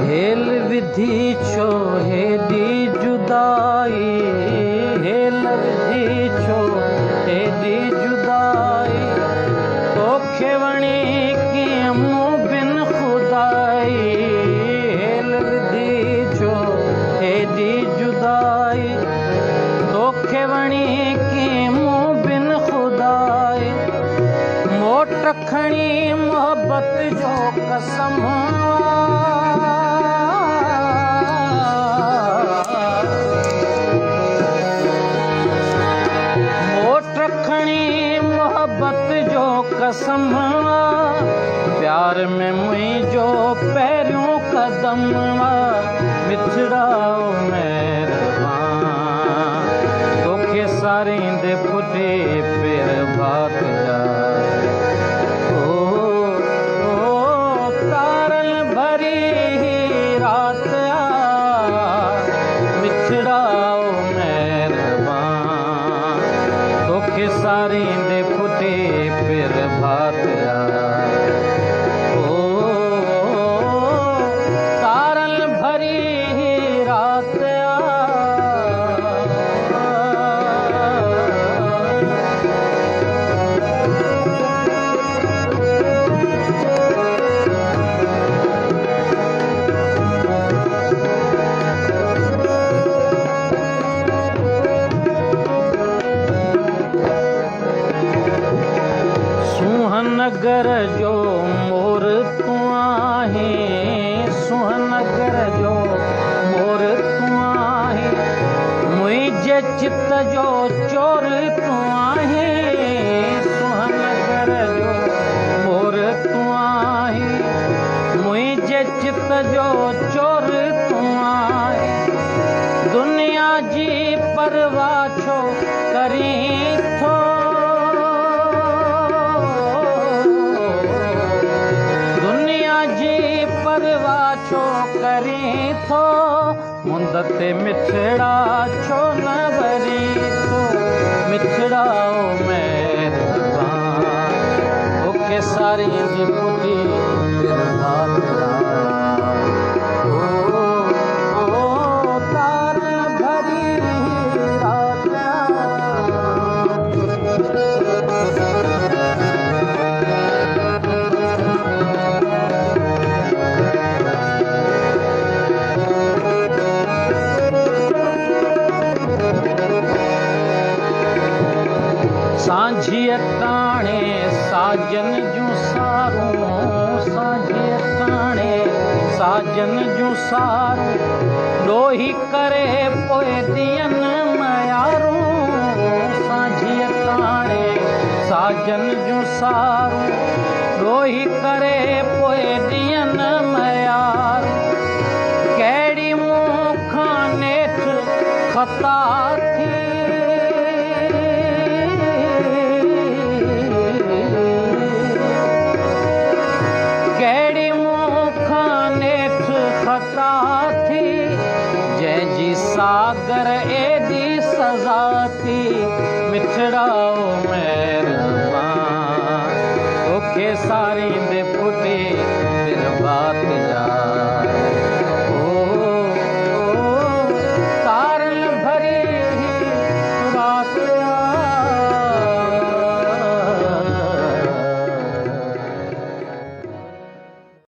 Hello विधि छो हेॾी जुदाई, हेल विधि छो हेॾी जुदाई, तोखे वणी कीअं मूं बिन खुदाई। हेल विधि छो हेॾी जुदाई, तोखे वणी कीअं मूं बिन खुदाई। मोट खणी मोहबत जो कसम, कसम प्यार में मुंहिंजो पहिरियों कदम मिठड़ा महिरबान, तोखे सारींदे फुटे पेर भात जा। ओ तारल भरी रात मिठड़ा महिरबान, तोखे सारींदे फुटे पेर भात तारल भरी रात सुहनगर जो मोर तूं आहीं, सुहनगर जो मोर तूं आहीं, मुंहिंजे चित जो चोर तूं आहीं। सुहनगर जो मोर तूं आहीं, मुंहिंजे चित जो चोर तूं आहीं। दुनिया जी परवाह छो करीं थो, छो करीं थो, मुंद ते मिठड़ा छो न भरी थो। मिठड़ा महिरबान, तोखे सारींदे फुटी पेर भात जा। ओ तारल भरी रात सांझीअ ताणे साजन जूं सारूं, सांझीअ ताणे साजन जूं सारूं, ॾोही करे पोइ ॾियनि मयारूं। सांझीअ ताणे साजन जूं सारूं, ॾोही करे पोइ ॾियनि मयारूं। कहिड़ी मूं खां नेठि ख़ता थी, जंहिंजी सागर एॾी सज़ा थी। मिठड़ा महिरबान, तोखे सारींदे